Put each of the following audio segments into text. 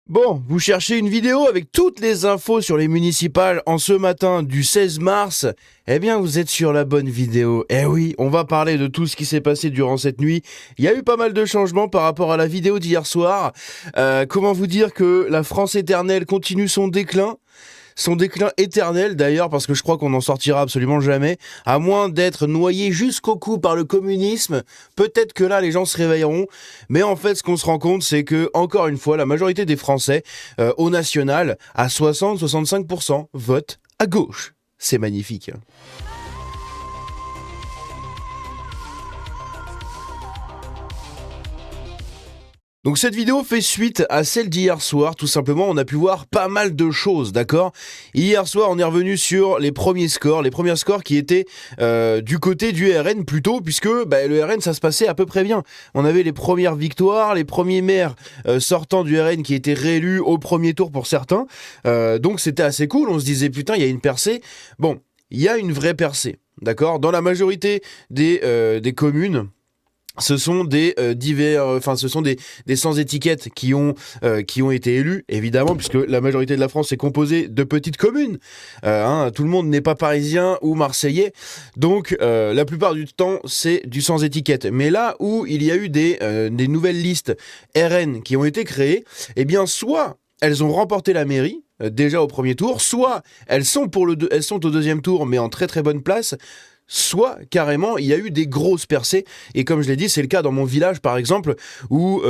Bon, vous cherchez une vidéo avec toutes les infos sur les municipales en ce matin du 16 mars? Eh bien, vous êtes sur la bonne vidéo. Eh oui, on va parler de tout ce qui s'est passé durant cette nuit. Il y a eu pas mal de changements par rapport à la vidéo d'hier soir. Comment vous dire que la France éternelle continue son déclin? Son déclin éternel d'ailleurs, parce que je crois qu'on n'en sortira absolument jamais, à moins d'être noyé jusqu'au cou par le communisme. Peut-être que là les gens se réveilleront, mais en fait ce qu'on se rend compte c'est que, encore une fois, la majorité des Français, au national, à 60-65%, votent à gauche. C'est magnifique. Donc cette vidéo fait suite à celle d'hier soir. Tout simplement, on a pu voir pas mal de choses, d'accord? Hier soir, on est revenu sur les premiers scores qui étaient du côté du RN plutôt, puisque le RN, ça se passait à peu près bien. On avait les premières victoires, les premiers maires sortants du RN qui étaient réélus au premier tour pour certains. Donc c'était assez cool, on se disait putain, il y a une percée. Bon, il y a une vraie percée, d'accord? Dans la majorité des communes, ce sont des des sans étiquettes qui ont été élus, évidemment, puisque la majorité de la France est composée de petites communes. Tout le monde n'est pas parisien ou marseillais, donc la plupart du temps c'est du sans étiquette. Mais là où il y a eu des nouvelles listes RN qui ont été créées, eh bien soit elles ont remporté la mairie déjà au premier tour, soit elles sont au deuxième tour mais en très très bonne place, soit carrément il y a eu des grosses percées. Et comme je l'ai dit, c'est le cas dans mon village par exemple, où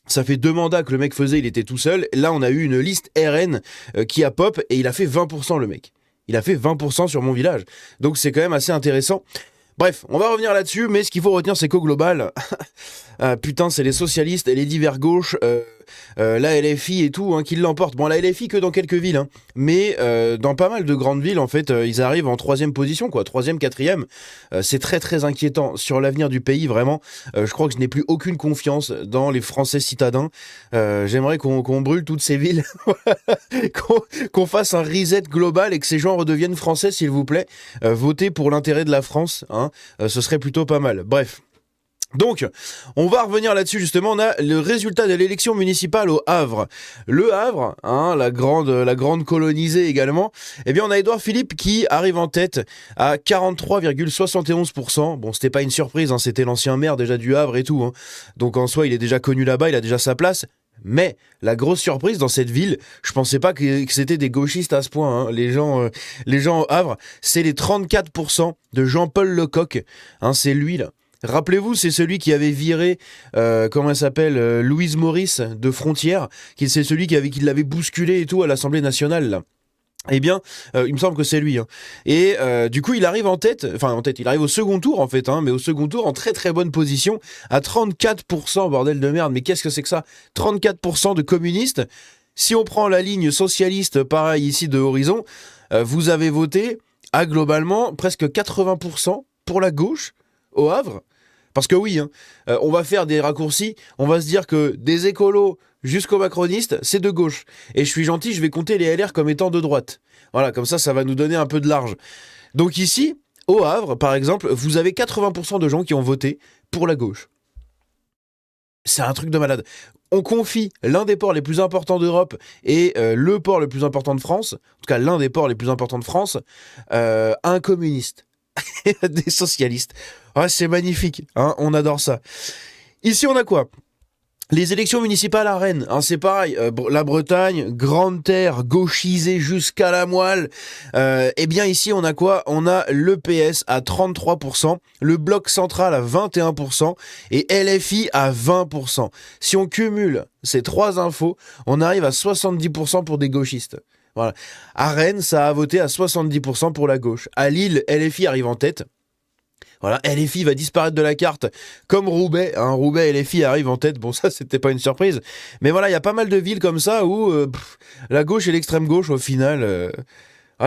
ça fait 2 mandats que le mec faisait, il était tout seul. Là on a eu une liste RN qui a pop et il a fait 20% le mec. Il a fait 20% sur mon village. Donc c'est quand même assez intéressant. Bref, on va revenir là-dessus, mais ce qu'il faut retenir, c'est qu'au global, putain, c'est les socialistes et les divers gauches, la LFI et tout, qui l'emportent. Bon, la LFI que dans quelques villes, mais dans pas mal de grandes villes, en fait, ils arrivent en 3e position, quoi, 3e, 4e. C'est très très inquiétant sur l'avenir du pays, vraiment. Je crois que je n'ai plus aucune confiance dans les Français citadins. J'aimerais qu'on brûle toutes ces villes, qu'on fasse un reset global et que ces gens redeviennent français, s'il vous plaît. Votez pour l'intérêt de la France, ce serait plutôt pas mal. Bref. Donc, on va revenir là-dessus justement. On a le résultat de l'élection municipale au Havre. Le Havre, la grande colonisée également. Eh bien, on a Édouard Philippe qui arrive en tête à 43,71%. Bon, c'était pas une surprise, c'était l'ancien maire déjà du Havre et tout. Donc en soi, il est déjà connu là-bas, il a déjà sa place. Mais la grosse surprise dans cette ville, je pensais pas que c'était des gauchistes à ce point. Les gens au Havre, c'est les 34% de Jean-Paul Lecoq. C'est lui là. Rappelez-vous, c'est celui qui avait viré, Louise Maurice de Frontières, c'est celui qui l'avait bousculé et tout à l'Assemblée nationale là. Eh bien, il me semble que c'est lui. Et du coup, il arrive il arrive au second tour en fait, mais au second tour en très très bonne position, à 34%, bordel de merde, mais qu'est-ce que c'est que ça? 34% de communistes. Si on prend la ligne socialiste, pareil ici de Horizon, vous avez voté à globalement presque 80% pour la gauche au Havre. Parce que oui, on va faire des raccourcis, on va se dire que des écolos jusqu'aux macronistes, c'est de gauche. Et je suis gentil, je vais compter les LR comme étant de droite. Voilà, comme ça va nous donner un peu de large. Donc ici, au Havre, par exemple, vous avez 80% de gens qui ont voté pour la gauche. C'est un truc de malade. On confie l'un des ports les plus importants d'Europe et le port le plus important de France, en tout cas l'un des ports les plus importants de France, à un communiste. Des socialistes. Ouais, c'est magnifique, on adore ça. Ici, on a quoi? Les élections municipales à Rennes, c'est pareil, la Bretagne, grande terre, gauchisée jusqu'à la moelle. Eh bien ici on a quoi? On a le PS à 33%, le Bloc Central à 21% et LFI à 20%. Si on cumule ces 3 infos, on arrive à 70% pour des gauchistes. Voilà. À Rennes, ça a voté à 70% pour la gauche. À Lille, LFI arrive en tête. Voilà, LFI va disparaître de la carte comme Roubaix. Roubaix, LFI arrive en tête. Bon, ça, c'était pas une surprise. Mais voilà, il y a pas mal de villes comme ça où la gauche et l'extrême gauche, au final,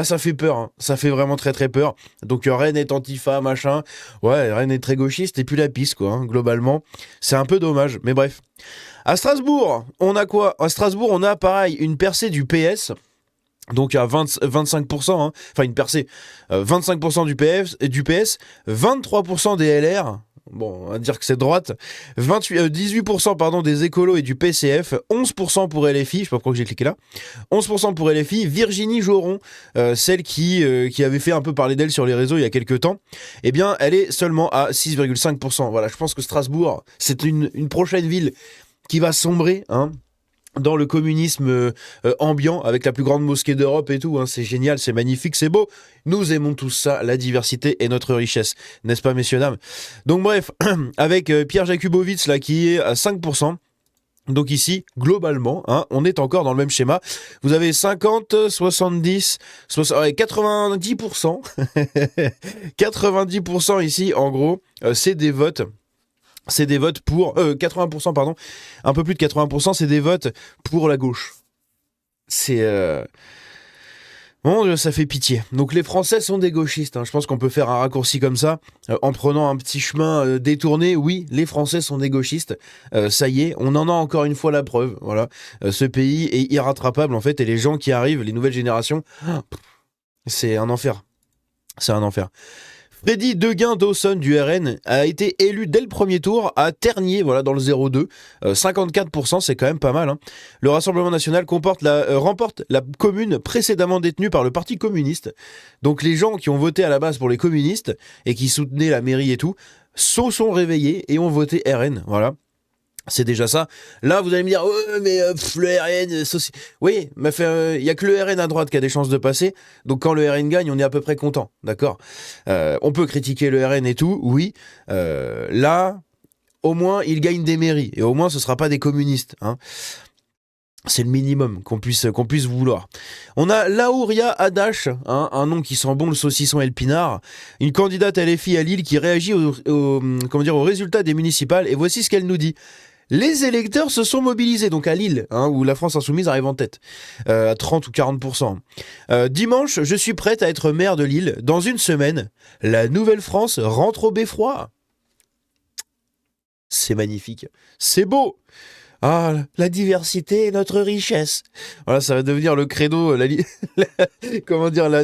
ça fait peur. Ça fait vraiment très très peur. Donc Rennes est antifa, machin. Ouais, Rennes est très gauchiste et puis la pisse, quoi. Globalement, c'est un peu dommage. Mais bref. À Strasbourg, on a quoi? À Strasbourg, on a pareil, une percée du PS. Donc à 25%, une percée, 25% du PS, 23% des LR, bon, on va dire que c'est de droite. 18% pardon, des écolos et du PCF. 11% pour LFI, je sais pas pourquoi j'ai cliqué là. 11% pour LFI. Virginie Joron, celle qui avait fait un peu parler d'elle sur les réseaux il y a quelques temps, eh bien, elle est seulement à 6,5%. Voilà, je pense que Strasbourg, c'est une prochaine ville qui va sombrer, hein, dans le communisme ambiant, avec la plus grande mosquée d'Europe et tout, hein. C'est génial, c'est magnifique, c'est beau. Nous aimons tous ça, la diversité est notre richesse, n'est-ce pas, messieurs, dames? Donc bref, avec Pierre Jakubowicz, là, qui est à 5%. Donc ici, globalement, hein, on est encore dans le même schéma. Vous avez 50, 70, 90%. 90% ici, en gros, c'est des votes. C'est des votes pour... 80%, pardon. Un peu plus de 80%, c'est des votes pour la gauche. C'est... Bon, ça fait pitié. Donc les Français sont des gauchistes, hein. Je pense qu'on peut faire un raccourci comme ça, en prenant un petit chemin détourné. Oui, les Français sont des gauchistes. Ça y est, on en a encore une fois la preuve. Voilà, ce pays est irrattrapable en fait, et les gens qui arrivent, les nouvelles générations, c'est un enfer. C'est un enfer. Freddy Deguin-Dawson du RN a été élu dès le premier tour à Tergnier, voilà, dans le 02. 54%, c'est quand même pas mal, hein. Le Rassemblement National remporte la commune précédemment détenue par le Parti communiste. Donc les gens qui ont voté à la base pour les communistes et qui soutenaient la mairie et tout, se sont réveillés et ont voté RN, voilà. C'est déjà ça. Là, vous allez me dire, mais le RN, oui, mais il y a que le RN à droite qui a des chances de passer. Donc quand le RN gagne, on est à peu près content, d'accord. On peut critiquer le RN et tout, oui. Là, au moins, il gagne des mairies. Et au moins, ce ne sera pas des communistes, hein. C'est le minimum qu'on puisse vouloir. On a Laouria Adache, hein, un nom qui sent bon le saucisson et le pinard, une candidate LFI à Lille qui réagit au résultat des municipales. Et voici ce qu'elle nous dit. Les électeurs se sont mobilisés, donc à Lille, hein, où la France Insoumise arrive en tête, à 30 ou 40%. Dimanche, je suis prête à être maire de Lille. Dans une semaine, la Nouvelle-France rentre au beffroi. C'est magnifique. C'est beau. Ah, la diversité est notre richesse. Voilà, ça va devenir le credo, la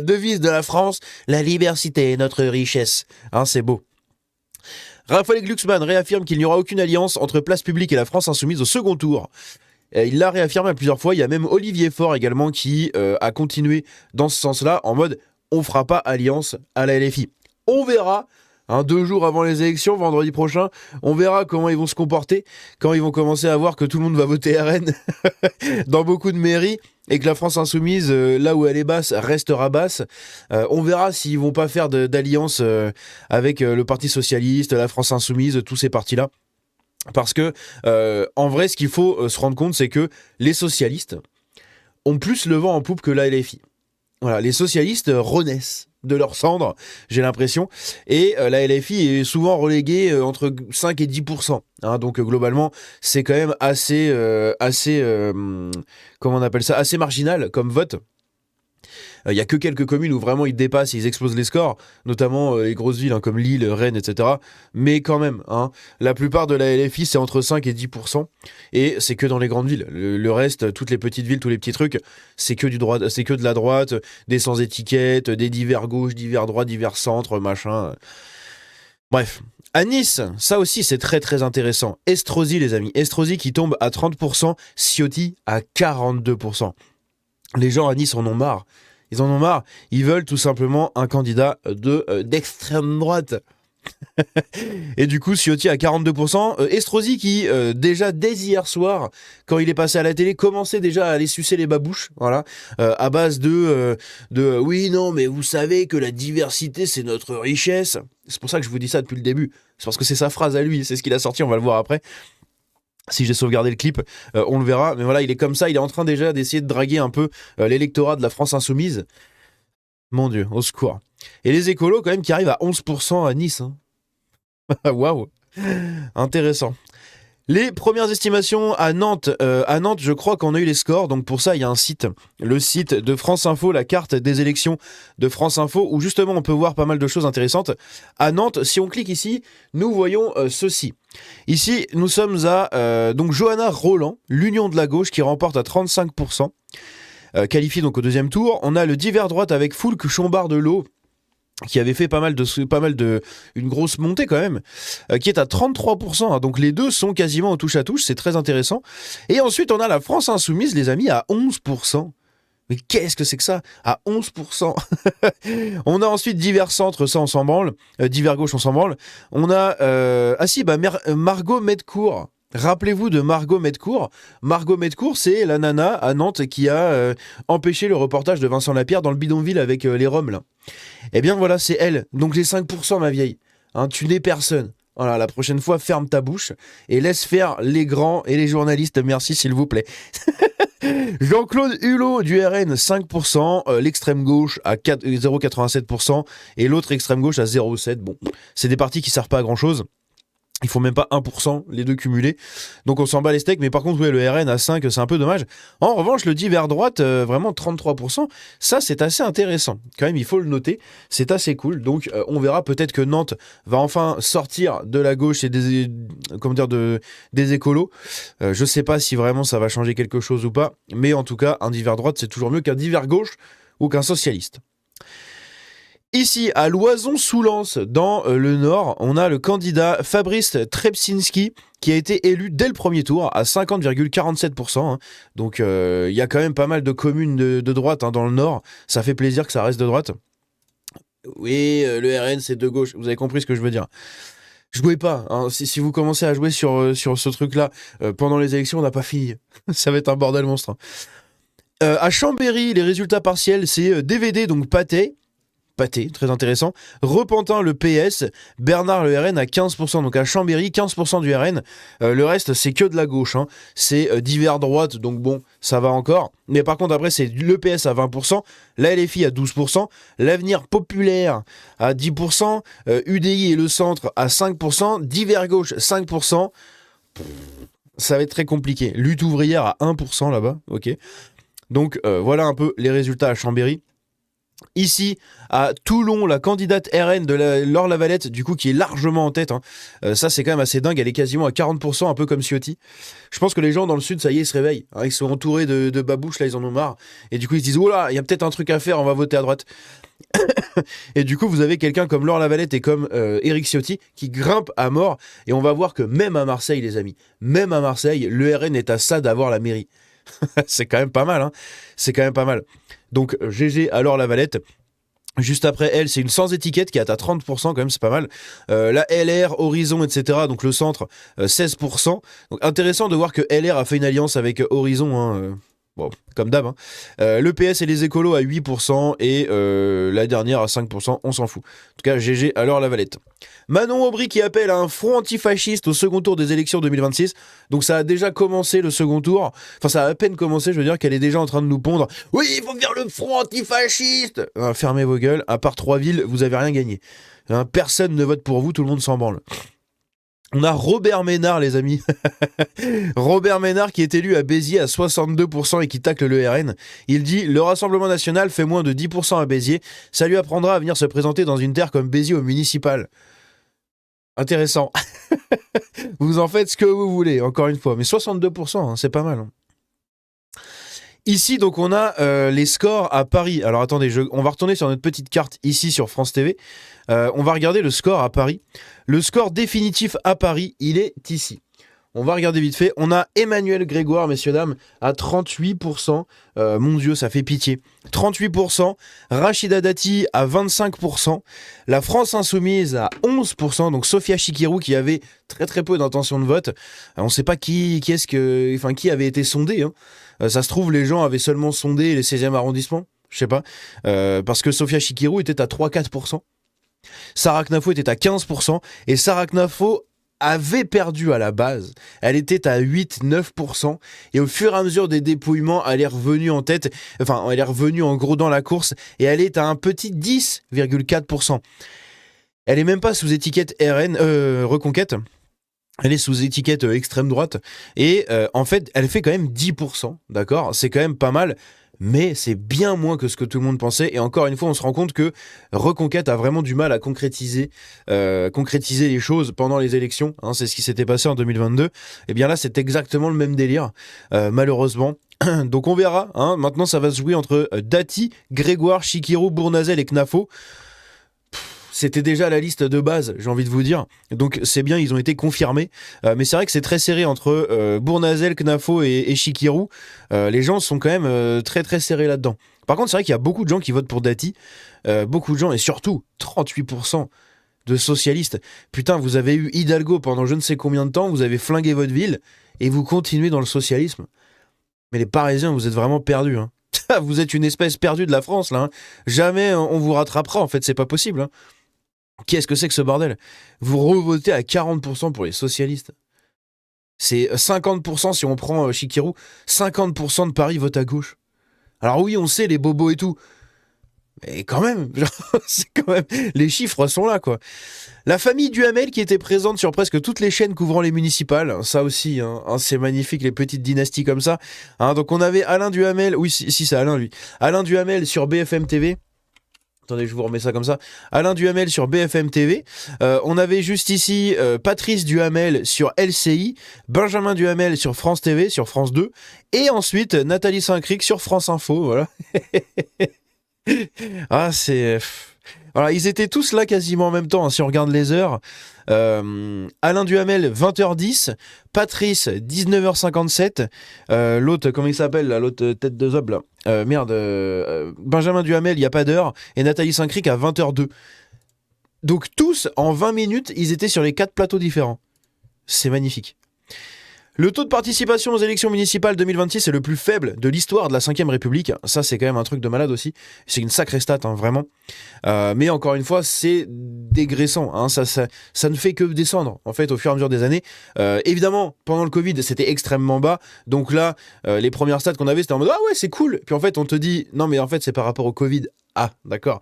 devise de la France. La diversité est notre richesse. Hein, c'est beau. Raphaël Glucksmann réaffirme qu'il n'y aura aucune alliance entre Place Publique et la France Insoumise au second tour. Il l'a réaffirmé à plusieurs fois. Il y a même Olivier Faure également qui a continué dans ce sens-là, en mode on fera pas alliance à la LFI. On verra, hein, 2 jours avant les élections, vendredi prochain, on verra comment ils vont se comporter, quand ils vont commencer à voir que tout le monde va voter RN dans beaucoup de mairies, et que la France Insoumise, là où elle est basse, restera basse. On verra s'ils vont pas faire d'alliance avec le Parti Socialiste, la France Insoumise, tous ces partis-là. Parce que, en vrai, ce qu'il faut se rendre compte, c'est que les socialistes ont plus le vent en poupe que la LFI. Voilà, les socialistes renaissent de leurs cendres, j'ai l'impression, et la LFI est souvent reléguée entre 5 et 10%. Hein, donc globalement, c'est quand même assez comment on appelle ça, assez marginal comme vote. Il n'y a que quelques communes où vraiment ils dépassent, ils explosent les scores, notamment les grosses villes, hein, comme Lille, Rennes, etc. Mais quand même, hein, la plupart de la LFI, c'est entre 5 et 10%. Et c'est que dans les grandes villes. Le reste, toutes les petites villes, tous les petits trucs, c'est que de la droite, des sans étiquette, des divers gauche, divers droite, divers centre, machin. Bref. À Nice, ça aussi c'est très très intéressant. Estrosi, les amis. Estrosi qui tombe à 30%, Ciotti à 42%. Les gens à Nice en ont marre. Ils en ont marre. Ils veulent tout simplement un candidat d'extrême droite. Et du coup, Ciotti à 42%. Estrosi qui, déjà dès hier soir, quand il est passé à la télé, commençait déjà à aller sucer les babouches. Voilà. À base de oui, non, mais vous savez que la diversité, c'est notre richesse. C'est pour ça que je vous dis ça depuis le début. C'est parce que c'est sa phrase à lui. C'est ce qu'il a sorti. On va le voir après. Si j'ai sauvegardé le clip, on le verra. Mais voilà, il est comme ça. Il est en train déjà d'essayer de draguer un peu l'électorat de la France Insoumise. Mon Dieu, au secours. Et les écolos, quand même, qui arrivent à 11% à Nice. Hein. Waouh. Intéressant. Les premières estimations à Nantes, je crois qu'on a eu les scores. Donc pour ça, il y a un site, le site de France Info, la carte des élections de France Info, où justement on peut voir pas mal de choses intéressantes. À Nantes, si on clique ici, nous voyons ceci. Ici, nous sommes à donc Johanna Roland, l'Union de la gauche, qui remporte à 35%, qualifiée donc au deuxième tour. On a le divers droite avec Foulque Chombard de l'Eau, qui avait fait une grosse montée quand même, qui est à 33%, hein, donc les deux sont quasiment au touche à touche, c'est très intéressant. Et ensuite on a la France Insoumise, les amis, à 11%. Mais qu'est-ce que c'est que ça? À 11%. On a ensuite divers centres, ça on s'en branle. Divers gauche, on s'en branle. On a... Margot Medcourt. Rappelez-vous de Margot Medcourt. Margot Medcourt, c'est la nana à Nantes qui a empêché le reportage de Vincent Lapierre dans le bidonville avec les Roms, là. Eh bien voilà, c'est elle. Donc les 5%, ma vieille. Hein, tu n'es personne. Voilà, la prochaine fois, ferme ta bouche et laisse faire les grands et les journalistes. Merci, s'il vous plaît. Jean-Claude Hulot du RN 5%, l'extrême gauche à 0,87% et l'autre extrême gauche à 0,7%. Bon, c'est des partis qui servent pas à grand chose. Il faut même pas 1%, les deux cumulés. Donc on s'en bat les steaks, mais par contre, ouais, le RN à 5, c'est un peu dommage. En revanche, le divers droite, vraiment 33%, ça c'est assez intéressant. Quand même, il faut le noter, c'est assez cool. Donc on verra peut-être que Nantes va enfin sortir de la gauche et des écolos. Je sais pas si vraiment ça va changer quelque chose ou pas, mais en tout cas, un divers droite, c'est toujours mieux qu'un divers gauche ou qu'un socialiste. Ici, à Loison-sous-Lens, dans le Nord, on a le candidat Fabrice Trzebinski qui a été élu dès le premier tour à 50,47%. Hein. Donc, il y a quand même pas mal de communes de droite, hein, dans le Nord. Ça fait plaisir que ça reste de droite. Oui, le RN, c'est de gauche. Vous avez compris ce que je veux dire. Jouez pas. Hein. Si vous commencez à jouer sur ce truc-là pendant les élections, on n'a pas fini. Ça va être un bordel monstre. À Chambéry, les résultats partiels, c'est DVD, donc Pâté, très intéressant. Repentin, le PS. Bernard, le RN, à 15%. Donc à Chambéry, 15% du RN. Le reste, c'est que de la gauche. Hein. C'est divers droite, donc bon, ça va encore. Mais par contre, après, c'est le PS à 20%, la LFI à 12%, l'Avenir Populaire à 10%, UDI et le Centre à 5%, divers gauche 5%. Ça va être très compliqué. Lutte ouvrière à 1% là-bas. Ok. Donc voilà un peu les résultats à Chambéry. Ici, à Toulon, la candidate RN de Laure Lavalette, du coup, qui est largement en tête. Hein. Ça, c'est quand même assez dingue. Elle est quasiment à 40%, un peu comme Ciotti. Je pense que les gens dans le sud, ça y est, ils se réveillent. Hein. Ils sont entourés de babouches, là, ils en ont marre. Et du coup, ils se disent, oh là, il y a peut-être un truc à faire, on va voter à droite. Et du coup, vous avez quelqu'un comme Laure Lavalette et comme Éric Ciotti qui grimpent à mort. Et on va voir que même à Marseille, les amis, même à Marseille, le RN est à ça d'avoir la mairie. C'est quand même pas mal, hein. C'est quand même pas mal. Donc GG à Laure Lavalette. Juste après elle, c'est une sans étiquette qui est à 30%, quand même, c'est pas mal. La LR, Horizon, etc. Donc le centre, 16%. Donc intéressant de voir que LR a fait une alliance avec Horizon, hein, bon, comme d'hab. Hein. Le PS et les écolos à 8% et la dernière à 5%, on s'en fout. En tout cas, GG à Laure Lavalette. Manon Aubry qui appelle à un front antifasciste au second tour des élections 2026. Donc ça a déjà commencé le second tour. Enfin, ça a à peine commencé, je veux dire qu'elle est déjà en train de nous pondre. Oui, il faut faire le front antifasciste. Fermez vos gueules. À part 3 villes, vous avez rien gagné. Hein, personne ne vote pour vous, tout le monde s'en branle. On a Robert Ménard, les amis. Robert Ménard qui est élu à Béziers à 62% et qui tacle le RN. Il dit « Le Rassemblement National fait moins de 10% à Béziers. Ça lui apprendra à venir se présenter dans une terre comme Béziers au municipal. » Intéressant. Vous en faites ce que vous voulez, encore une fois. Mais 62%, hein, c'est pas mal. Hein. Ici, donc, on a les scores à Paris. Alors, attendez, on va retourner sur notre petite carte ici sur France TV. On va regarder le score à Paris. Le score définitif à Paris, il est ici. On va regarder vite fait. On a Emmanuel Grégoire, messieurs, dames, à 38%. Mon Dieu, ça fait pitié. 38%. Rachida Dati à 25%. La France Insoumise à 11%. Donc Sophia Chikirou qui avait très très peu d'intention de vote. On ne sait pas qui avait été sondé. Hein. Ça se trouve, les gens avaient seulement sondé les 16e arrondissements. Je sais pas. Parce que Sophia Chikirou était à 3-4%. Sarah Knafo était à 15%. Et Sarah Knafo avait perdu à la base. Elle était à 8-9%. Et au fur et à mesure des dépouillements, elle est revenue en tête. Enfin, elle est revenue en gros dans la course. Et elle est à un petit 10,4%. Elle est même pas sous étiquette RN, Reconquête. Elle est sous étiquette extrême droite. Et en fait, elle fait quand même 10%. D'accord ? C'est quand même pas mal. Mais c'est bien moins que ce que tout le monde pensait. Et encore une fois, on se rend compte que Reconquête a vraiment du mal à concrétiser les choses pendant les élections. Hein, c'est ce qui s'était passé en 2022. Et bien là, c'est exactement le même délire, malheureusement. Donc on verra. Hein, maintenant, ça va se jouer entre Dati, Grégoire, Chikirou, Bournazel et Knafo. c'était déjà la liste de base, j'ai envie de vous dire. Donc c'est bien, ils ont été confirmés. Mais c'est vrai que c'est très serré entre Bournazel, Knafo et Chikirou. Les gens sont quand même très très serrés là-dedans. Par contre, c'est vrai qu'il y a beaucoup de gens qui votent pour Dati. Beaucoup de gens, et surtout 38% de socialistes. Putain, vous avez eu Hidalgo pendant je ne sais combien de temps, vous avez flingué votre ville, et vous continuez dans le socialisme. Mais les Parisiens, vous êtes vraiment perdus. Hein. Vous êtes une espèce perdue de la France, là. Hein. Jamais on vous rattrapera, en fait, c'est pas possible. Hein. Qu'est-ce que c'est que ce bordel? Vous revotez à 40% pour les socialistes. C'est 50% si on prend Chikirou. 50% de Paris vote à gauche. Alors oui, on sait, les bobos et tout. Mais quand même, c'est quand même, les chiffres sont là, quoi. La famille Duhamel qui était présente sur presque toutes les chaînes couvrant les municipales, ça aussi, hein, c'est magnifique, les petites dynasties comme ça. Hein, donc on avait Alain Duhamel, oui, si c'est Alain, lui. Alain Duhamel sur BFM TV. Attendez, je vous remets ça comme ça. Alain Duhamel sur BFM TV. On avait juste ici Patrice Duhamel sur LCI, Benjamin Duhamel sur France TV, sur France 2, et ensuite Nathalie Saint-Cric sur France Info, voilà. Ah, c'est... Voilà, ils étaient tous là quasiment en même temps, hein, si on regarde les heures. Alain Duhamel, 20h10. Patrice, 19h57. L'autre, comment il s'appelle là, l'autre tête de zob là. Benjamin Duhamel, il n'y a pas d'heure. Et Nathalie Saint-Cric à 20h02. Donc tous, en 20 minutes, ils étaient sur les 4 plateaux différents. C'est magnifique. Le taux de participation aux élections municipales 2026 est le plus faible de l'histoire de la 5ème République. Ça, c'est quand même un truc de malade aussi. C'est une sacrée stat, hein, vraiment. Mais encore une fois, c'est dégraissant. Hein, ça ne fait que descendre, en fait, au fur et à mesure des années. Évidemment, pendant le Covid, c'était extrêmement bas. Donc là, les premières stats qu'on avait, c'était en mode « Ah ouais, c'est cool !» Puis en fait, on te dit « Non, mais en fait, c'est par rapport au Covid. » Ah, d'accord.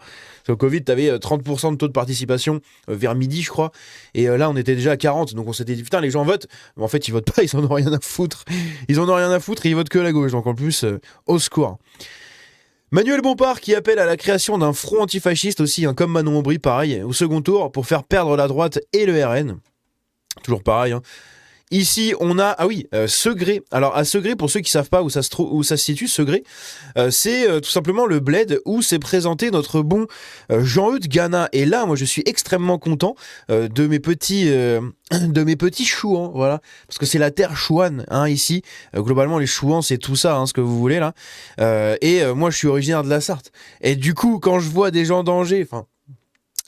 Au Covid, t'avais 30% de taux de participation vers midi, je crois. Et là, on était déjà à 40. Donc on s'était dit, putain, les gens votent. Mais en fait, ils votent pas, ils en ont rien à foutre. Ils en ont rien à foutre et ils votent que la gauche. Donc en plus, au secours. Manuel Bompard qui appelle à la création d'un front antifasciste aussi, hein, comme Manon Aubry, pareil, au second tour, pour faire perdre la droite et le RN. Toujours pareil, hein. Ici, on a, Segré. Alors, à Segré, pour ceux qui savent pas où ça se situe, Segré, c'est tout simplement le bled où s'est présenté notre bon Jean-Eudes Gana. Et là, moi, je suis extrêmement content de mes petits chouans, voilà. Parce que c'est la terre chouane, hein, ici. Globalement, les chouans, c'est tout ça, hein, ce que vous voulez, là. Moi, je suis originaire de la Sarthe. Et du coup, quand je vois des gens d'Angers,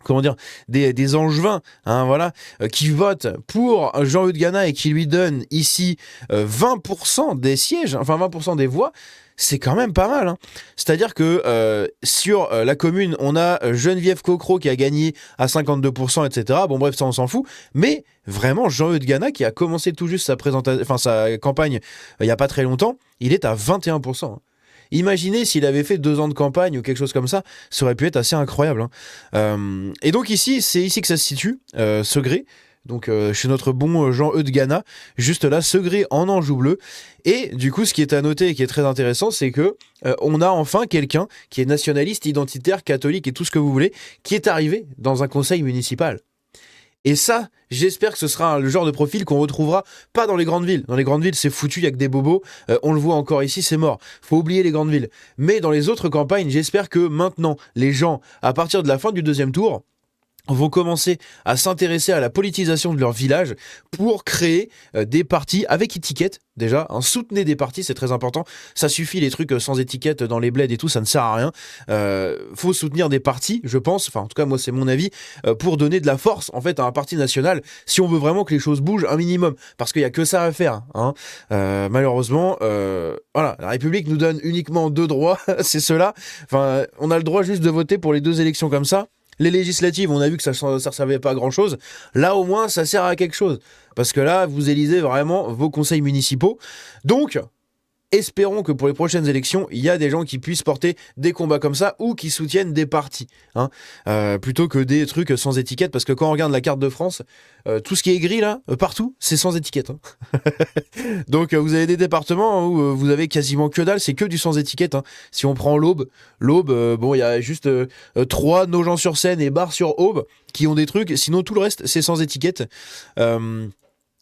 comment dire, des angevins, hein, voilà, qui votent pour Jean-Eudes Gana et qui lui donnent ici 20% des sièges, enfin 20% des voix, c'est quand même pas mal. Hein. C'est-à-dire que sur la commune, on a Geneviève Cocro qui a gagné à 52%, etc. Bon bref, ça on s'en fout. Mais vraiment, Jean-Eudes Gana qui a commencé tout juste sa campagne il y a pas très longtemps, il est à 21%. Hein. Imaginez s'il avait fait 2 ans de campagne ou quelque chose comme ça aurait pu être assez incroyable. Hein. Et donc ici, c'est ici que ça se situe, Segré. Donc chez notre bon Jean-Eudes Gana, juste là, Segré en Anjou bleu. Et du coup, ce qui est à noter et qui est très intéressant, c'est que on a enfin quelqu'un qui est nationaliste, identitaire, catholique et tout ce que vous voulez, qui est arrivé dans un conseil municipal. Et ça, j'espère que ce sera le genre de profil qu'on retrouvera pas dans les grandes villes. Dans les grandes villes, c'est foutu, il y a que des bobos. On le voit encore ici, c'est mort. Faut oublier les grandes villes. Mais dans les autres campagnes, j'espère que maintenant, les gens, à partir de la fin du 2e tour, vont commencer à s'intéresser à la politisation de leur village pour créer des partis avec étiquette. Déjà, hein, soutenez des partis, c'est très important. Ça suffit les trucs sans étiquette dans les bleds et tout, ça ne sert à rien. Faut soutenir des partis, je pense, enfin en tout cas moi c'est mon avis, pour donner de la force en fait à un parti national si on veut vraiment que les choses bougent un minimum. Parce qu'il n'y a que ça à faire. Hein. Malheureusement, voilà, la République nous donne uniquement 2 droits, c'est cela. Enfin, on a le droit juste de voter pour les 2 élections comme ça. Les législatives, on a vu que ça ne servait pas à grand chose. Là, au moins, ça sert à quelque chose. Parce que là, vous élisez vraiment vos conseils municipaux. Donc, espérons que pour les prochaines élections, il y a des gens qui puissent porter des combats comme ça ou qui soutiennent des partis. Hein, plutôt que des trucs sans étiquette. Parce que quand on regarde la carte de France, tout ce qui est gris là, partout, c'est sans étiquette. Hein. Donc vous avez des départements où vous avez quasiment que dalle, c'est que du sans étiquette. Hein. Si on prend l'Aube, bon, il y a juste 3 Nogent-sur-Seine et Bar-sur-Aube qui ont des trucs. Sinon, tout le reste, c'est sans étiquette.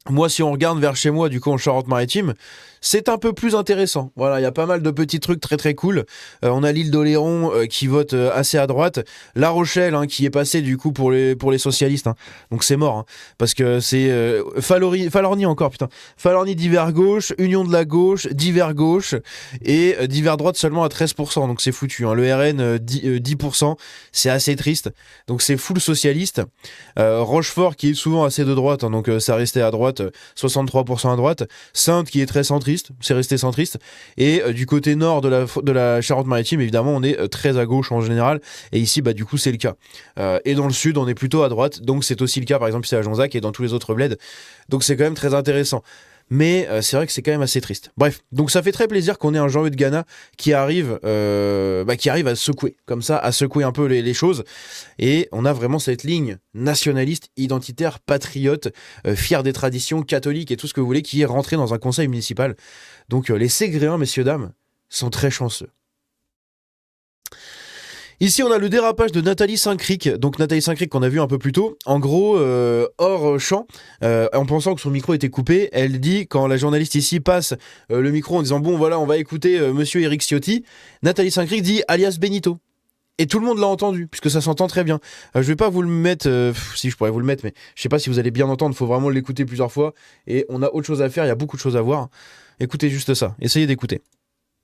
Moi, si on regarde vers chez moi, du coup, en Charente-Maritime, c'est un peu plus intéressant. Voilà, il y a pas mal de petits trucs très très cool. On a l'île d'Oléron qui vote assez à droite. La Rochelle qui est passée du coup pour les socialistes. Donc c'est mort. Parce que c'est Falorni encore, putain. Falorni divers gauche, Union de la gauche, divers gauche et divers droite seulement à 13%. Donc c'est foutu. Le RN 10%. C'est assez triste. Donc c'est full socialiste. Rochefort qui est souvent assez de droite. Donc ça restait à droite. 63% à droite. Sainte qui est très centriste, c'est resté centriste. Et du côté nord de la Charente-Maritime, évidemment, on est très à gauche en général. Et ici, du coup, c'est le cas. Et dans le sud, on est plutôt à droite. Donc c'est aussi le cas, par exemple, ici à Jonzac et dans tous les autres bleds. Donc c'est quand même très intéressant. Mais c'est vrai que c'est quand même assez triste. Bref, donc ça fait très plaisir qu'on ait un Jean-Eudes Gana qui arrive à secouer, comme ça, à secouer un peu les choses. Et on a vraiment cette ligne nationaliste, identitaire, patriote, fier des traditions catholiques et tout ce que vous voulez, qui est rentrée dans un conseil municipal. Donc les Ségréens, messieurs, dames, sont très chanceux. Ici, on a le dérapage de Nathalie Saint-Cric. Donc Nathalie Saint-Cric qu'on a vu un peu plus tôt. En gros, hors champ, en pensant que son micro était coupé, elle dit, quand la journaliste ici passe le micro en disant « Bon, voilà, on va écouter monsieur Éric Ciotti », Nathalie Saint-Cric dit « alias Benito ». Et tout le monde l'a entendu, puisque ça s'entend très bien. Je vais pas vous le mettre, si je pourrais vous le mettre, mais je sais pas si vous allez bien entendre, il faut vraiment l'écouter plusieurs fois. Et on a autre chose à faire, il y a beaucoup de choses à voir. Écoutez juste ça, essayez d'écouter.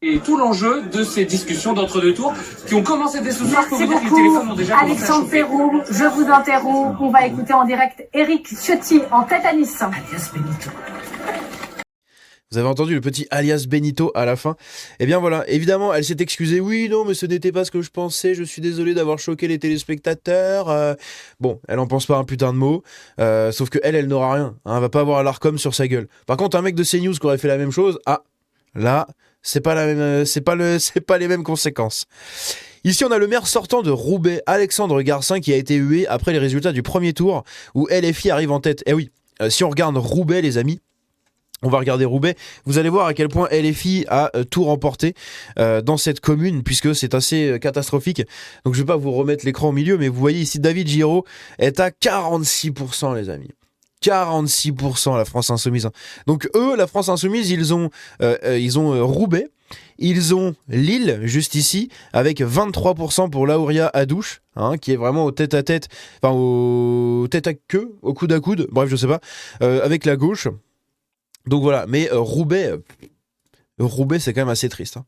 Et tout l'enjeu de ces discussions d'entre-deux tours qui ont commencé dès ce soir. Merci beaucoup, Alexandre Perroux. Je vous interromps. On va écouter en direct Éric Ciotti en tête à Nice. Alias Benito. Vous avez entendu le petit alias Benito à la fin. Eh bien voilà, évidemment, elle s'est excusée. Oui, non, mais ce n'était pas ce que je pensais. Je suis désolé d'avoir choqué les téléspectateurs. Bon, elle en pense pas un putain de mot. Sauf que elle n'aura rien. Elle va pas avoir l'Arcom sur sa gueule. Par contre, un mec de CNews qui aurait fait la même chose, là, c'est pas la même, c'est pas les mêmes conséquences. Ici, on a le maire sortant de Roubaix, Alexandre Garcin, qui a été hué après les résultats du premier tour où LFI arrive en tête. Eh oui, si on regarde Roubaix, les amis, on va regarder Roubaix, vous allez voir à quel point LFI a tout remporté dans cette commune, puisque c'est assez catastrophique. Donc je vais pas vous remettre l'écran au milieu, mais vous voyez ici, David Giraud est à 46%, les amis. 46% la France Insoumise. Donc eux, la France Insoumise, ils ont Roubaix, ils ont Lille, juste ici, avec 23% pour Laouria Adouche, qui est vraiment au tête-à-tête, enfin au tête-à-queue, au coude à coude, bref, je sais pas, avec la gauche. Donc voilà, mais Roubaix, c'est quand même assez triste.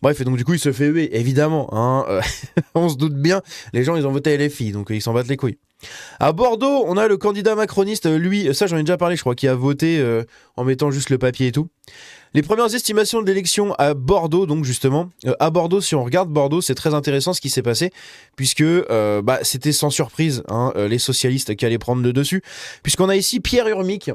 Bref, et donc du coup, il se fait huer, évidemment. On se doute bien, les gens, ils ont voté LFI, donc ils s'en battent les couilles. À Bordeaux, on a le candidat macroniste, lui, ça j'en ai déjà parlé, je crois, qui a voté en mettant juste le papier et tout. Les premières estimations de l'élection à Bordeaux, donc justement, à Bordeaux, si on regarde Bordeaux, c'est très intéressant ce qui s'est passé, puisque c'était sans surprise les socialistes qui allaient prendre le dessus, puisqu'on a ici Pierre Urmic,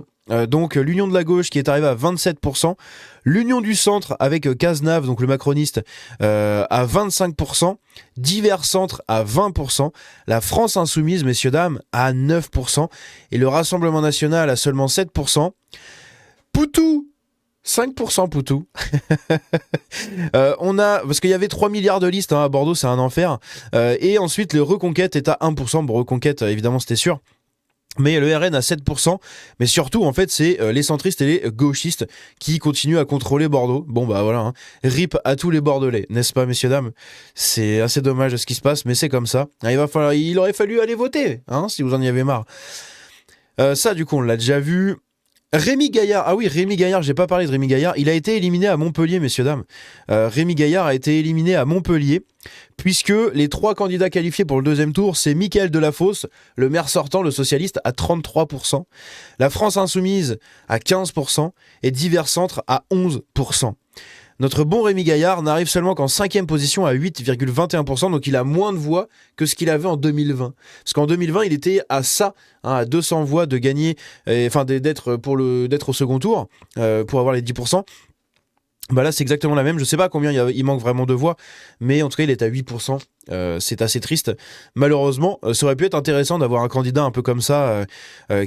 donc l'Union de la gauche qui est arrivée à 27%, l'Union du centre avec Cazenave, donc le macroniste, à 25%, Divers Centre à 20%, la France Insoumise, messieurs dames, à 9%, et le Rassemblement National à seulement 7%. Poutou, 5% Poutou. On a, parce qu'il y avait 3 milliards de listes à Bordeaux, c'est un enfer. Et ensuite, le Reconquête est à 1%. Bon, Reconquête, évidemment, c'était sûr. Mais le RN à 7%, mais surtout en fait c'est les centristes et les gauchistes qui continuent à contrôler Bordeaux. Bon bah voilà, RIP à tous les Bordelais, n'est-ce pas messieurs dames? C'est assez dommage ce qui se passe, mais c'est comme ça. Il aurait fallu aller voter, si vous en y avez marre. Ça du coup on l'a déjà vu. Rémi Gaillard, Rémi Gaillard, j'ai pas parlé de Rémi Gaillard, il a été éliminé à Montpellier, messieurs dames. Rémi Gaillard a été éliminé à Montpellier, puisque les 3 candidats qualifiés pour le deuxième tour, c'est Mickaël Delafosse, le maire sortant, le socialiste, à 33%, la France Insoumise à 15% et Divers Centre à 11%. Notre bon Rémi Gaillard n'arrive seulement qu'en 5e position à 8,21%, donc il a moins de voix que ce qu'il avait en 2020. Parce qu'en 2020, il était à ça, à 200 voix de gagner, d'être au second tour, pour avoir les 10%. Bah là, c'est exactement la même. Je sais pas combien il manque vraiment de voix, mais en tout cas, il est à 8%. C'est assez triste. Malheureusement, ça aurait pu être intéressant d'avoir un candidat un peu comme ça,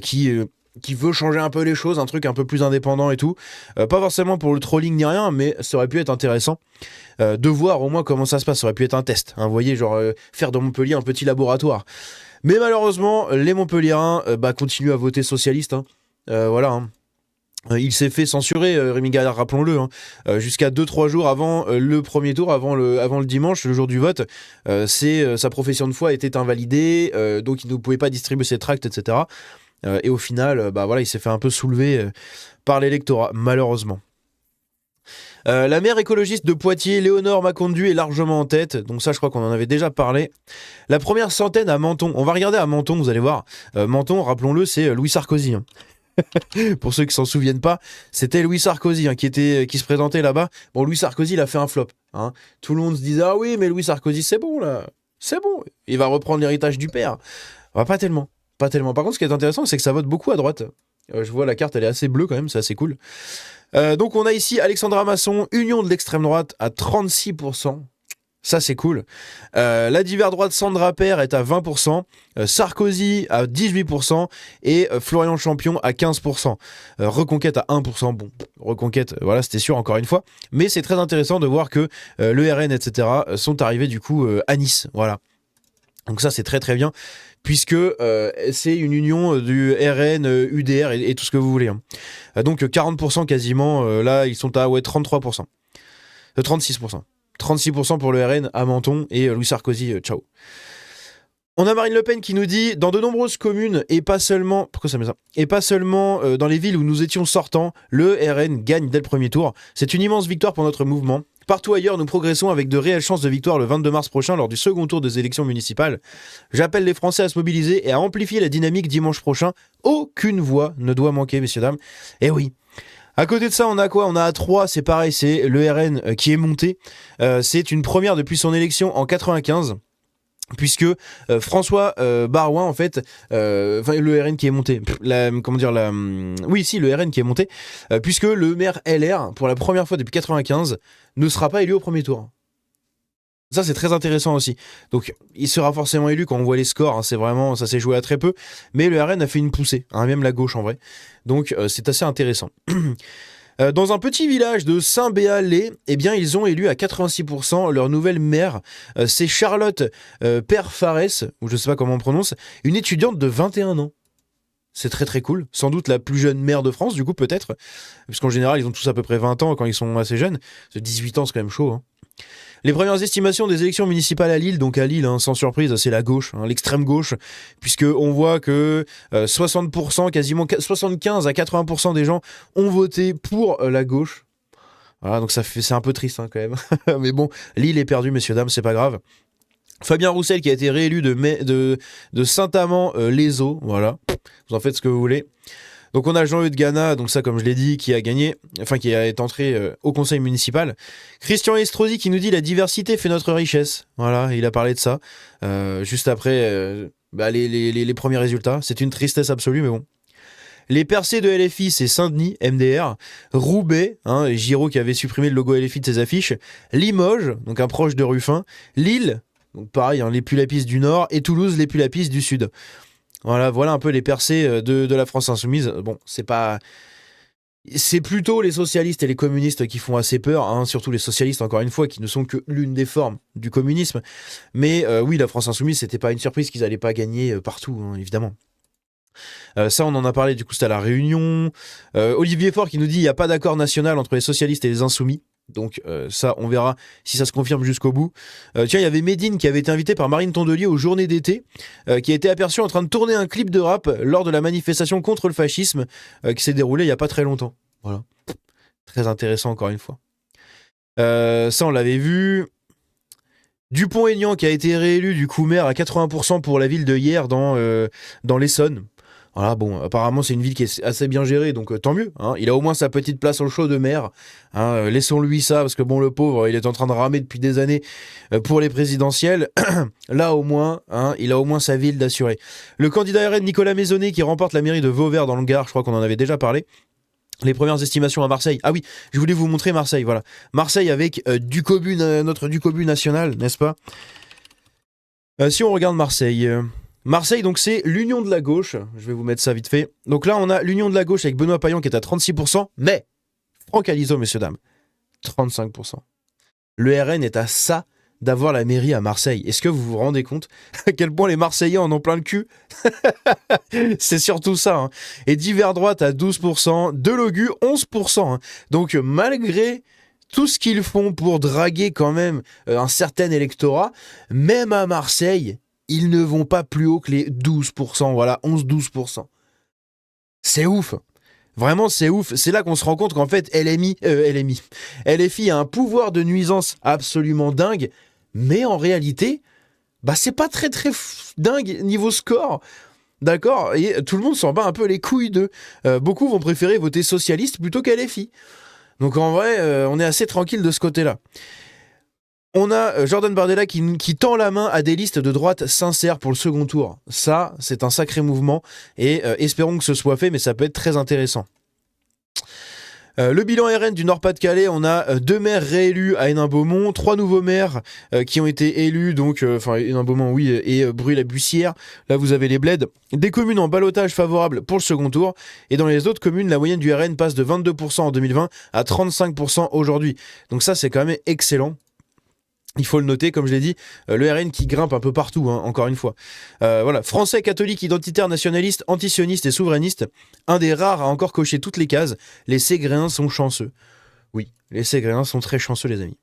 qui veut changer un peu les choses, un truc un peu plus indépendant et tout. Pas forcément pour le trolling ni rien, mais ça aurait pu être intéressant de voir au moins comment ça se passe. Ça aurait pu être un test. Vous voyez, genre faire de Montpellier un petit laboratoire. Mais malheureusement, les Montpelliérains continuent à voter socialiste. Voilà, hein. Il s'est fait censurer, Rémi Gaillard, rappelons-le, hein. Jusqu'à 2-3 jours avant le premier tour, avant le dimanche, le jour du vote. Sa profession de foi était invalidée, donc il ne pouvait pas distribuer ses tracts, etc. Et au final, voilà, il s'est fait un peu soulever par l'électorat, malheureusement. La maire écologiste de Poitiers, Léonore Macondu, est largement en tête. Donc ça, je crois qu'on en avait déjà parlé. La première centaine à Menton. On va regarder à Menton, vous allez voir. Menton, rappelons-le, c'est Louis Sarkozy, hein. Pour ceux qui s'en souviennent pas, c'était Louis Sarkozy, hein, qui se présentait là-bas. Bon, Louis Sarkozy, il a fait un flop, hein. Tout le monde se disait, ah oui, mais Louis Sarkozy, c'est bon, là. C'est bon. Il va reprendre l'héritage du père. Pas tellement. Pas tellement. Par contre, ce qui est intéressant, c'est que ça vote beaucoup à droite. Je vois la carte, elle est assez bleue quand même, c'est assez cool. Donc on a ici Alexandra Masson, Union de l'extrême droite à 36%. Ça, c'est cool. La divers droite Sandra Père est à 20%, Sarkozy à 18% et Florian Champion à 15%. Reconquête à 1%. Bon, Reconquête, voilà, c'était sûr, encore une fois. Mais c'est très intéressant de voir que le RN, etc., sont arrivés du coup à Nice. Voilà. Donc ça, c'est très très bien, puisque c'est une union du RN, UDR et tout ce que vous voulez, hein. Donc 40% quasiment, là, ils sont à 33%. 36%. 36% pour le RN à Menton et Louis Sarkozy, ciao. On a Marine Le Pen qui nous dit, dans de nombreuses communes et pas seulement, pourquoi ça met ça ? Et pas seulement dans les villes où nous étions sortants, le RN gagne dès le premier tour. C'est une immense victoire pour notre mouvement. Partout ailleurs, nous progressons avec de réelles chances de victoire le 22 mars prochain lors du second tour des élections municipales. J'appelle les Français à se mobiliser et à amplifier la dynamique dimanche prochain. Aucune voix ne doit manquer, messieurs, dames. Et oui. À côté de ça, on a quoi ? On a à 3, c'est pareil, c'est le RN qui est monté. C'est une première depuis son élection en 95. Puisque François Baroin, en fait, le RN qui est monté, le RN qui est monté, puisque le maire LR, pour la première fois depuis 95, ne sera pas élu au premier tour. Ça, c'est très intéressant aussi. Donc, il sera forcément élu quand on voit les scores, hein, c'est vraiment, ça s'est joué à très peu, mais le RN a fait une poussée, hein, même la gauche en vrai. Donc, c'est assez intéressant. Dans un petit village de Saint-Béat-Lay, eh bien, ils ont élu à 86% leur nouvelle maire. C'est Charlotte Perfares, ou je sais pas comment on prononce, une étudiante de 21 ans. C'est très très cool. Sans doute la plus jeune maire de France, du coup, peut-être. Parce qu'en général, ils ont tous à peu près 20 ans quand ils sont assez jeunes. 18 ans, c'est quand même chaud, hein. Les premières estimations des élections municipales à Lille, donc à Lille, hein, sans surprise, c'est la gauche, hein, l'extrême gauche, puisqu'on voit que 60%, quasiment 75 à 80% des gens ont voté pour la gauche. Voilà, donc c'est un peu triste, hein, quand même. Mais bon, Lille est perdue, messieurs, dames, c'est pas grave. Fabien Roussel qui a été réélu de Saint-Amand-les-Eaux, voilà. Vous en faites ce que vous voulez. Donc on a Jean-Eudes Gana, donc ça comme je l'ai dit, qui a gagné, enfin qui est entré au conseil municipal. Christian Estrosi qui nous dit la diversité fait notre richesse. Voilà, il a parlé de ça. Juste après les premiers résultats. C'est une tristesse absolue, mais bon. Les percées de LFI, c'est Saint-Denis, MDR. Roubaix, hein, Giraud qui avait supprimé le logo LFI de ses affiches. Limoges, donc un proche de Ruffin. Lille, donc pareil, hein, les Pulapis du Nord. Et Toulouse, les Pulapis du Sud. Voilà un peu les percées de la France insoumise. Bon, c'est plutôt les socialistes et les communistes qui font assez peur, hein, surtout les socialistes, encore une fois, qui ne sont que l'une des formes du communisme. Mais oui, la France insoumise, c'était pas une surprise qu'ils n'allaient pas gagner partout, hein, évidemment. Ça, on en a parlé, du coup, c'était à La Réunion. Olivier Faure qui nous dit il n'y a pas d'accord national entre les socialistes et les insoumis. Donc ça, on verra si ça se confirme jusqu'au bout. Tiens, il y avait Médine qui avait été invité par Marine Tondelier aux Journées d'été, qui a été aperçu en train de tourner un clip de rap lors de la manifestation contre le fascisme qui s'est déroulée il n'y a pas très longtemps. Voilà. Très intéressant, encore une fois. Ça, on l'avait vu. Dupont-Aignan qui a été réélu du coup maire à 80% pour la ville de Hyères dans l'Essonne. Voilà, bon, apparemment c'est une ville qui est assez bien gérée, donc tant mieux, hein. Il a au moins sa petite place au show de maire, hein, laissons-lui ça, parce que bon, le pauvre, il est en train de ramer depuis des années pour les présidentielles. Là au moins, hein, il a au moins sa ville d'assurer. Le candidat RN Nicolas Maisonnet qui remporte la mairie de Vauvert dans le Gard, je crois qu'on en avait déjà parlé. Les premières estimations à Marseille. Ah oui, je voulais vous montrer Marseille, voilà. Marseille avec notre Ducobu national, n'est-ce pas ? Si on regarde Marseille... Marseille, donc c'est l'union de la gauche. Je vais vous mettre ça vite fait. Donc là, on a l'union de la gauche avec Benoît Payan qui est à 36%, mais Franck Alizot, messieurs, dames, 35%. Le RN est à ça d'avoir la mairie à Marseille. Est-ce que vous vous rendez compte à quel point les Marseillais en ont plein le cul? C'est surtout ça. Hein. Et divers droite à 12%, Delogu 11%. Hein. Donc malgré tout ce qu'ils font pour draguer quand même un certain électorat, même à Marseille, ils ne vont pas plus haut que les 12%. Voilà, 11-12%. C'est ouf. Vraiment, c'est ouf. C'est là qu'on se rend compte qu'en fait, LFI a un pouvoir de nuisance absolument dingue, mais en réalité, c'est pas très dingue niveau score. D'accord? Et tout le monde s'en bat un peu les couilles d'eux. Beaucoup vont préférer voter socialiste plutôt qu'LFI. Donc en vrai, on est assez tranquille de ce côté-là. On a Jordan Bardella qui tend la main à des listes de droite sincères pour le second tour. Ça, c'est un sacré mouvement et espérons que ce soit fait, mais ça peut être très intéressant. Le bilan RN du Nord-Pas-de-Calais, on a 2 maires réélus à Hénin-Beaumont, 3 nouveaux maires qui ont été élus, donc Hénin-Beaumont oui, et Bruy-la-Bussière. Là vous avez les bleds. Des communes en ballottage favorable pour le second tour, et dans les autres communes, la moyenne du RN passe de 22% en 2020 à 35% aujourd'hui. Donc ça c'est quand même excellent. Il faut le noter, comme je l'ai dit, le RN qui grimpe un peu partout, hein, encore une fois. Voilà, français, catholique, identitaire, nationaliste, antisioniste et souverainiste, un des rares à encore cocher toutes les cases, les Ségréens sont chanceux. Oui, les Ségréens sont très chanceux, les amis.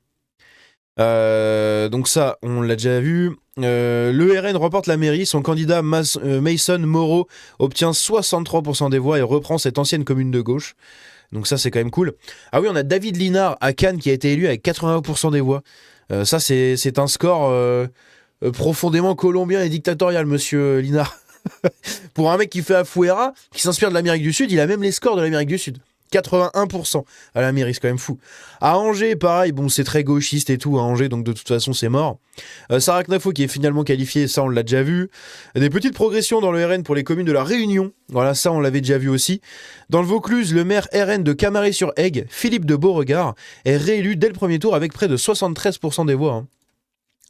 Donc ça, on l'a déjà vu. Le RN remporte la mairie, son candidat Mason Moreau obtient 63% des voix et reprend cette ancienne commune de gauche. Donc ça, c'est quand même cool. Ah oui, on a David Linard à Cannes qui a été élu avec 81% des voix. Ça, c'est un score profondément colombien et dictatorial, monsieur Linard. Pour un mec qui fait Afuera, qui s'inspire de l'Amérique du Sud, il a même les scores de l'Amérique du Sud. 81% à la mairie, c'est quand même fou. À Angers, pareil, bon, c'est très gauchiste et tout, à Angers, donc de toute façon, c'est mort. Sarah Knafo qui est finalement qualifiée, ça, on l'a déjà vu. Des petites progressions dans le RN pour les communes de la Réunion. Voilà, ça, on l'avait déjà vu aussi. Dans le Vaucluse, le maire RN de Camaret-sur-Aigle, Philippe de Beauregard, est réélu dès le premier tour avec près de 73% des voix. Hein.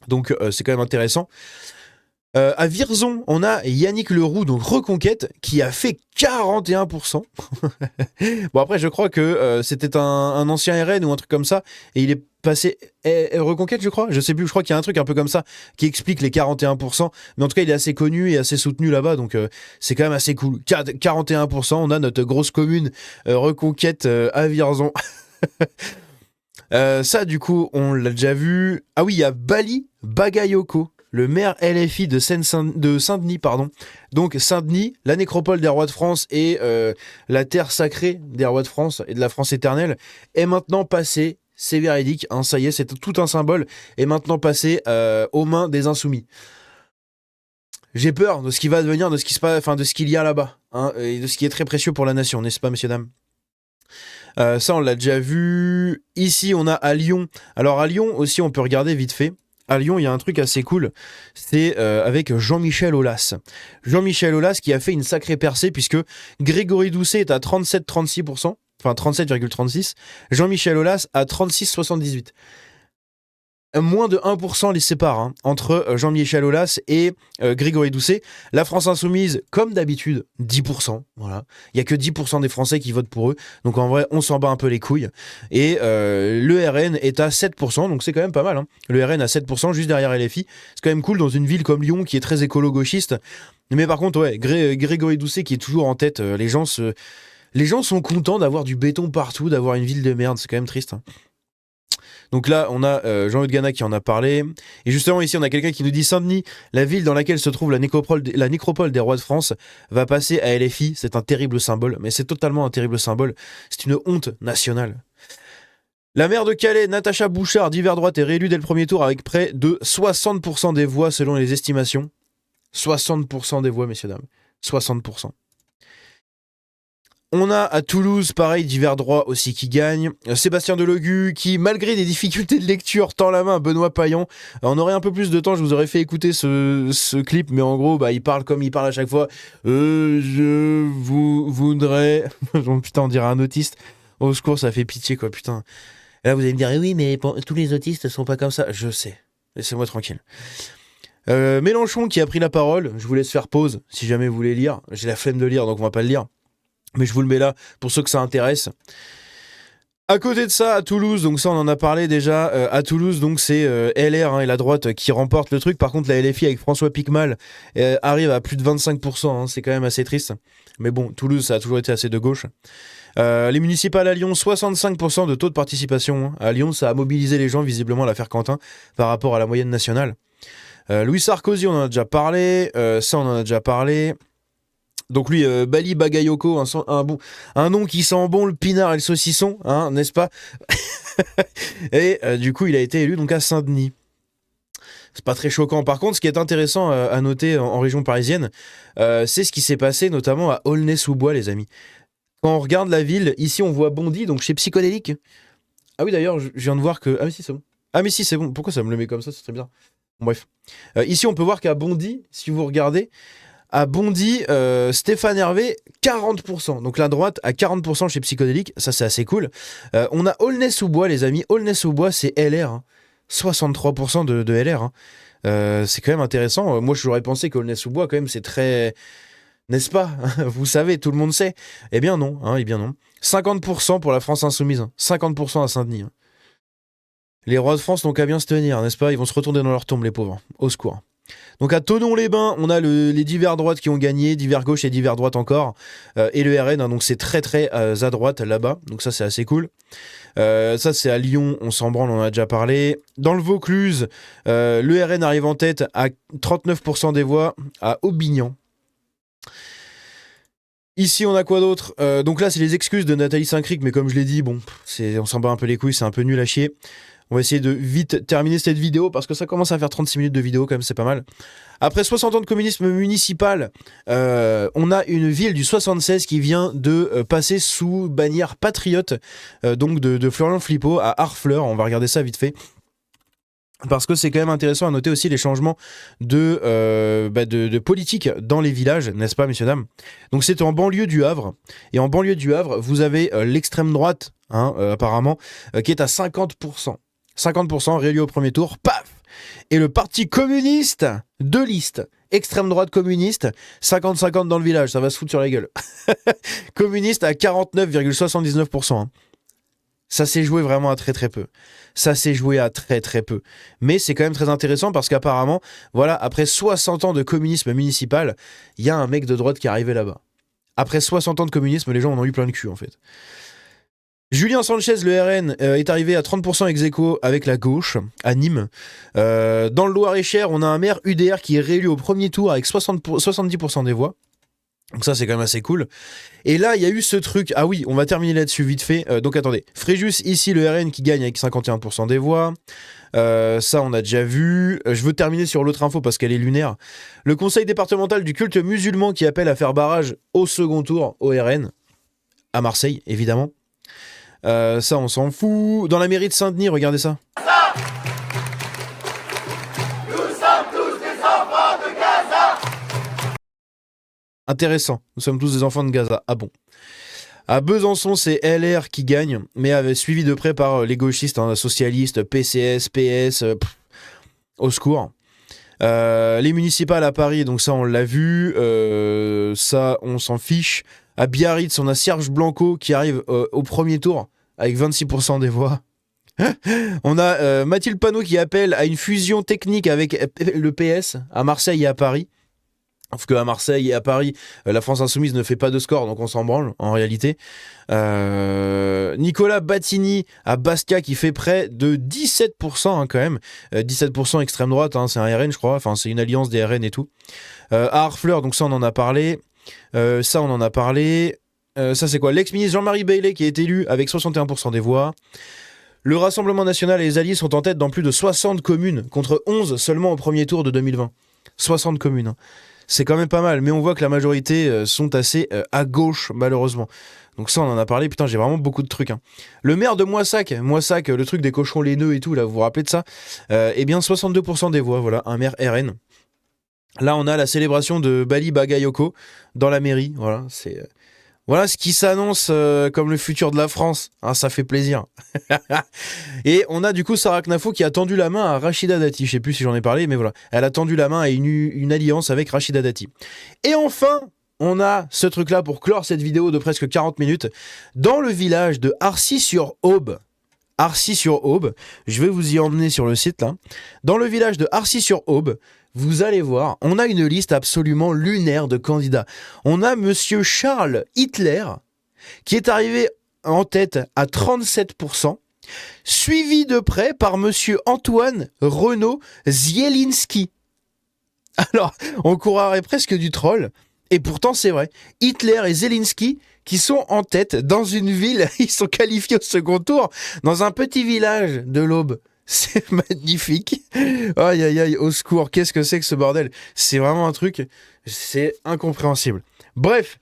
Donc, c'est quand même intéressant. À Vierzon, on a Yannick Leroux, donc Reconquête, qui a fait 41%. Bon, après, je crois que c'était un ancien RN ou un truc comme ça, et il est passé Reconquête, je crois. Je sais plus, je crois qu'il y a un truc un peu comme ça qui explique les 41%. Mais en tout cas, il est assez connu et assez soutenu là-bas, donc c'est quand même assez cool. 41%, on a notre grosse commune Reconquête à Vierzon. Ça, du coup, on l'a déjà vu. Ah oui, il y a Bali Bagayoko, le maire LFI de Saint-Denis, pardon. Donc Saint-Denis, la nécropole des rois de France et la terre sacrée des rois de France et de la France éternelle, est maintenant passée, c'est véridique, hein, ça y est, c'est tout un symbole, est maintenant passé aux mains des insoumis. J'ai peur de ce qui va devenir, de ce qui se passe, enfin de ce qu'il y a là-bas, hein, et de ce qui est très précieux pour la nation, n'est-ce pas, messieurs, dames? Ça, on l'a déjà vu. Ici, on a à Lyon. Alors à Lyon aussi, on peut regarder vite fait. À Lyon, il y a un truc assez cool, c'est avec Jean-Michel Aulas. Jean-Michel Aulas qui a fait une sacrée percée puisque Grégory Doucet est à 37,36%, enfin 37,36%, Jean-Michel Aulas à 36,78%. Moins de 1% les sépare hein, entre Jean-Michel Aulas et Grégory Doucet. La France Insoumise, comme d'habitude, 10%. Voilà. Il n'y a que 10% des Français qui votent pour eux. Donc en vrai, on s'en bat un peu les couilles. Et le RN est à 7%, donc c'est quand même pas mal. Hein. Le RN à 7%, juste derrière LFI. C'est quand même cool dans une ville comme Lyon qui est très écolo-gauchiste. Mais par contre, ouais, Grégory Doucet qui est toujours en tête. Les gens sont contents d'avoir du béton partout, d'avoir une ville de merde. C'est quand même triste. Hein. Donc là, on a Jean-Luc Gana qui en a parlé. Et justement, ici, on a quelqu'un qui nous dit Saint-Denis, la ville dans laquelle se trouve la nécropole des rois de France, va passer à LFI. C'est un terrible symbole, mais c'est totalement un terrible symbole. C'est une honte nationale. La maire de Calais, Natacha Bouchard, d'hiver droite, est réélue dès le premier tour avec près de 60% des voix selon les estimations. 60% des voix, messieurs, dames. 60%. On a à Toulouse, pareil, divers droit aussi qui gagne. Sébastien Delogu qui, malgré des difficultés de lecture, tend la main à Benoît Payan. On aurait un peu plus de temps, je vous aurais fait écouter ce clip, mais en gros, il parle comme il parle à chaque fois. Je vous voudrais... Putain, on dirait un autiste. Au secours, ça fait pitié, quoi, putain. Et là, vous allez me dire, oui, mais tous les autistes sont pas comme ça. Je sais. Laissez-moi tranquille. Mélenchon qui a pris la parole. Je vous laisse faire pause si jamais vous voulez lire. J'ai la flemme de lire, donc on va pas le lire. Mais je vous le mets là pour ceux que ça intéresse. À côté de ça, à Toulouse, donc ça on en a parlé déjà, à Toulouse donc c'est LR et la droite qui remporte le truc. Par contre la LFI avec François Piquemal arrive à plus de 25%, c'est quand même assez triste. Mais bon, Toulouse ça a toujours été assez de gauche. Les municipales à Lyon, 65% de taux de participation. À Lyon, ça a mobilisé les gens visiblement à l'affaire Quentin par rapport à la moyenne nationale. Louis Sarkozy, on en a déjà parlé. Ça, on en a déjà parlé. Donc lui, Bali Bagayoko, un nom qui sent bon le pinard et le saucisson, hein, n'est-ce pas? Et du coup, il a été élu donc à Saint-Denis. C'est pas très choquant. Par contre, ce qui est intéressant à noter en région parisienne, c'est ce qui s'est passé notamment à Aulnay-sous-Bois, les amis. Quand on regarde la ville, ici on voit Bondy, donc chez Psychodélique. Ah oui, d'ailleurs, je viens de voir que... Ah mais si, c'est bon. Ah mais si, c'est bon. Pourquoi ça me le met comme ça? C'est très bien. Bon, bref. Ici, on peut voir qu'à Bondy, si vous regardez, à Bondy, Stéphane Hervé, 40%. Donc la droite à 40% chez Psychodélique, ça c'est assez cool. On a Aulnay-sous-Bois, les amis. Aulnay-sous-Bois, c'est LR. Hein. 63% de LR. Hein. C'est quand même intéressant. Moi, j'aurais pensé qu'Aulnay-sous-Bois, quand même, c'est très... N'est-ce pas? Vous savez, tout le monde sait. Eh bien non, hein, eh bien non. 50% pour la France Insoumise, hein. 50% à Saint-Denis. Hein. Les rois de France n'ont qu'à bien se tenir, n'est-ce pas? Ils vont se retourner dans leur tombe, les pauvres. Au secours. Donc à Thonon-les-Bains, on a les divers droites qui ont gagné, divers gauche et divers droite encore, et le RN, hein, donc c'est très très à droite là-bas, donc ça c'est assez cool. Ça c'est à Lyon, on s'en branle, on en a déjà parlé. Dans le Vaucluse, le RN arrive en tête à 39% des voix, à Aubignan. Ici, on a quoi d'autre? Donc là, c'est les excuses de Nathalie Saint-Cric, mais comme je l'ai dit, bon, on s'en bat un peu les couilles, c'est un peu nul à chier. On va essayer de vite terminer cette vidéo, parce que ça commence à faire 36 minutes de vidéo, quand même, c'est pas mal. Après 60 ans de communisme municipal, on a une ville du 76 qui vient de passer sous bannière patriote, donc de Florian Philippot à Harfleur. On va regarder ça vite fait. Parce que c'est quand même intéressant à noter aussi les changements de politique dans les villages, n'est-ce pas, messieurs, dames? Donc c'est en banlieue du Havre. Et en banlieue du Havre, vous avez l'extrême droite, hein, apparemment, qui est à 50%. 50% réélu au premier tour, paf! Et le parti communiste, deux listes, extrême droite communiste, 50-50 dans le village, ça va se foutre sur la gueule. Communiste à 49,79%. Hein. Ça s'est joué vraiment à très très peu. Ça s'est joué à très très peu. Mais c'est quand même très intéressant parce qu'apparemment, voilà, après 60 ans de communisme municipal, il y a un mec de droite qui est arrivé là-bas. Après 60 ans de communisme, les gens en ont eu plein le cul en fait. Julien Sanchez, le RN, est arrivé à 30% ex aequo avec la gauche, à Nîmes. Dans le Loir-et-Cher, on a un maire UDR qui est réélu au premier tour avec 70% des voix. Donc ça, c'est quand même assez cool. Et là, il y a eu ce truc. Ah oui, on va terminer là-dessus vite fait. Donc attendez. Fréjus, ici, le RN qui gagne avec 51% des voix. Ça, on a déjà vu. Je veux terminer sur l'autre info parce qu'elle est lunaire. Le conseil départemental du culte musulman qui appelle à faire barrage au second tour au RN. À Marseille, évidemment. Ça, on s'en fout. Dans la mairie de Saint-Denis, regardez ça. Intéressant, nous sommes tous des enfants de Gaza. Ah bon. À Besançon, c'est LR qui gagne, mais suivi de près par les gauchistes, hein, socialistes, PCS, PS, au secours. Les municipales à Paris, donc ça on l'a vu, ça on s'en fiche. À Biarritz, on a Serge Blanco qui arrive au premier tour avec 26% des voix. On a Mathilde Panot qui appelle à une fusion technique avec le PS à Marseille et à Paris. Sauf qu'à Marseille et à Paris, la France Insoumise ne fait pas de score, donc on s'en branle, en réalité. Nicolas Battini à Bastia qui fait près de 17%, hein, quand même. 17% extrême droite, hein, c'est un RN, je crois. Enfin, c'est une alliance des RN et tout. À Harfleur, donc ça, on en a parlé. Ça, c'est quoi? L'ex-ministre Jean-Marie Baillet qui est élu avec 61% des voix. Le Rassemblement National et les Alliés sont en tête dans plus de 60 communes, contre 11 seulement au premier tour de 2020. 60 communes, hein. C'est quand même pas mal, mais on voit que la majorité sont assez à gauche, malheureusement. Donc ça, on en a parlé. Putain, j'ai vraiment beaucoup de trucs. Hein. Le maire de Moissac, le truc des cochons laineux et tout, là, vous vous rappelez de ça? Eh bien, 62% des voix, voilà, un maire RN. Là, on a la célébration de Bali Bagayoko dans la mairie. Voilà, c'est... Voilà ce qui s'annonce comme le futur de la France. Hein, ça fait plaisir. Et on a du coup Sarah Knafo qui a tendu la main à Rachida Dati. Je sais plus si j'en ai parlé, mais voilà. Elle a tendu la main à une alliance avec Rachida Dati. Et enfin, on a ce truc-là pour clore cette vidéo de presque 40 minutes. Dans le village de Arcis-sur-Aube, je vais vous y emmener sur le site là. Dans le village de Arcis-sur-Aube, vous allez voir, on a une liste absolument lunaire de candidats. On a monsieur Charles Hitler, qui est arrivé en tête à 37%, suivi de près par monsieur Antoine Renaud Zielinski. Alors, on croirait presque du troll, et pourtant c'est vrai. Hitler et Zelensky qui sont en tête dans une ville, ils sont qualifiés au second tour, dans un petit village de l'Aube. C'est magnifique. Aïe aïe aïe, au secours, qu'est-ce que c'est que ce bordel? C'est vraiment un truc, c'est incompréhensible. Bref,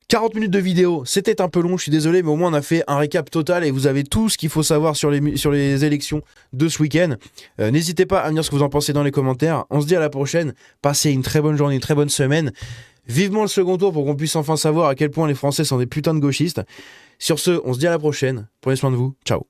40 minutes de vidéo, c'était un peu long, je suis désolé, mais au moins on a fait un récap total et vous avez tout ce qu'il faut savoir sur les élections de ce week-end. N'hésitez pas à me dire ce que vous en pensez dans les commentaires. On se dit à la prochaine, passez une très bonne journée, une très bonne semaine. Vivement le second tour pour qu'on puisse enfin savoir à quel point les Français sont des putains de gauchistes. Sur ce, on se dit à la prochaine, prenez soin de vous, ciao.